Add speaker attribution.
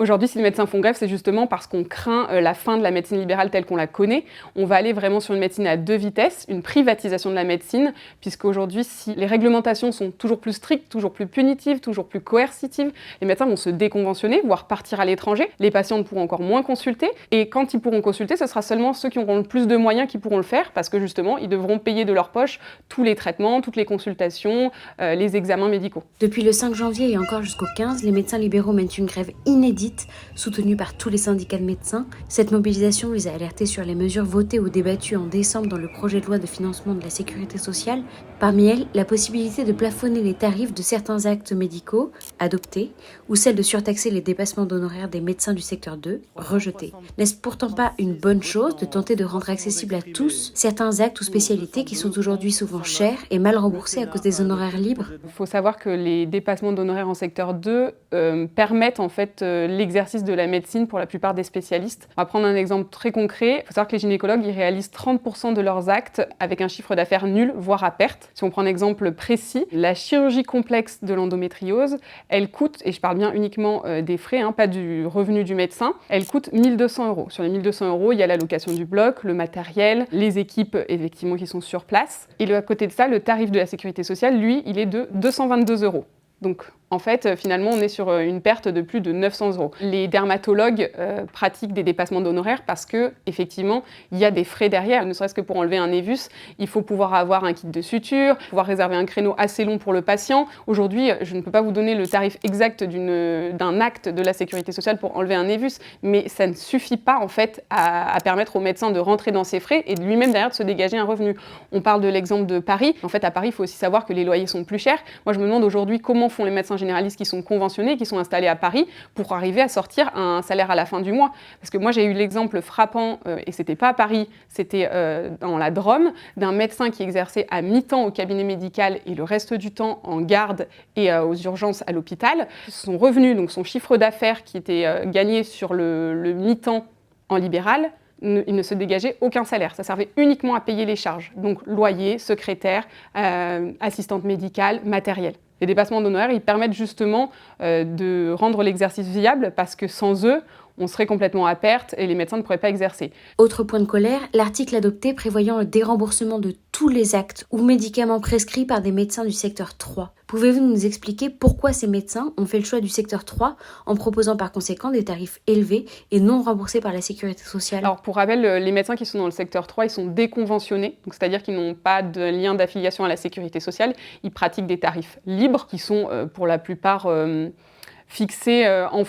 Speaker 1: Aujourd'hui, si les médecins font grève, c'est justement parce qu'on craint la fin de la médecine libérale telle qu'on la connaît. On va aller vraiment sur une médecine à deux vitesses, une privatisation de la médecine, puisqu'aujourd'hui, si les réglementations sont toujours plus strictes, toujours plus punitives, toujours plus coercitives, les médecins vont se déconventionner, voire partir à l'étranger. Les patients ne pourront encore moins consulter. Et quand ils pourront consulter, ce sera seulement ceux qui auront le plus de moyens qui pourront le faire, parce que justement, ils devront payer de leur poche tous les traitements, toutes les consultations, les examens médicaux.
Speaker 2: Depuis le 5 janvier et encore jusqu'au 15, les médecins libéraux mènent une grève inédite, soutenue par tous les syndicats de médecins. Cette mobilisation vise à alerter sur les mesures votées ou débattues en décembre dans le projet de loi de financement de la sécurité sociale. Parmi elles, la possibilité de plafonner les tarifs de certains actes médicaux, adoptés, ou celle de surtaxer les dépassements d'honoraires des médecins du secteur 2, rejetés. N'est-ce pourtant pas une bonne chose de tenter de rendre accessibles à tous certains actes ou spécialités qui sont aujourd'hui souvent chers et mal remboursés à cause des honoraires libres ?
Speaker 1: Il faut savoir que les dépassements d'honoraires en secteur 2 permettent en fait l'exercice de la médecine pour la plupart des spécialistes. On va prendre un exemple très concret. Il faut savoir que les gynécologues ils réalisent 30% de leurs actes avec un chiffre d'affaires nul, voire à perte. Si on prend un exemple précis, la chirurgie complexe de l'endométriose, elle coûte, et je parle bien uniquement des frais, pas du revenu du médecin, elle coûte 1 200 €. Sur les 1 200 €, il y a la location du bloc, le matériel, les équipes effectivement qui sont sur place. Et à côté de ça, le tarif de la sécurité sociale, lui, il est de 222 €. Donc, en fait, finalement, on est sur une perte de plus de 900 €. Les dermatologues pratiquent des dépassements d'honoraires parce que, effectivement, il y a des frais derrière. Ne serait-ce que pour enlever un névus, il faut pouvoir avoir un kit de suture, pouvoir réserver un créneau assez long pour le patient. Aujourd'hui, je ne peux pas vous donner le tarif exact d'un acte de la sécurité sociale pour enlever un névus, mais ça ne suffit pas, en fait, à permettre au médecin de rentrer dans ses frais et de lui-même, derrière, de se dégager un revenu. On parle de l'exemple de Paris. En fait, à Paris, il faut aussi savoir que les loyers sont plus chers. Moi, je me demande aujourd'hui comment font les médecins généralistes qui sont conventionnés, qui sont installés à Paris, pour arriver à sortir un salaire à la fin du mois. Parce que moi, j'ai eu l'exemple frappant, et c'était pas à Paris, c'était dans la Drôme, d'un médecin qui exerçait à mi-temps au cabinet médical et le reste du temps en garde et aux urgences à l'hôpital. Son revenu, donc son chiffre d'affaires qui était gagné sur le mi-temps en libéral, il ne se dégageait aucun salaire. Ça servait uniquement à payer les charges. Donc loyer, secrétaire, assistante médicale, matériel. Les dépassements d'honoraires, ils permettent justement de rendre l'exercice viable parce que sans eux, on serait complètement à perte et les médecins ne pourraient pas exercer.
Speaker 2: Autre point de colère, l'article adopté prévoyant le déremboursement de tous les actes ou médicaments prescrits par des médecins du secteur 3. Pouvez-vous nous expliquer pourquoi ces médecins ont fait le choix du secteur 3 en proposant par conséquent des tarifs élevés et non remboursés par la sécurité sociale ?
Speaker 1: Alors pour rappel, les médecins qui sont dans le secteur 3, ils sont déconventionnés, donc c'est-à-dire qu'ils n'ont pas de lien d'affiliation à la sécurité sociale. Ils pratiquent des tarifs libres qui sont pour la plupart fixés en fonction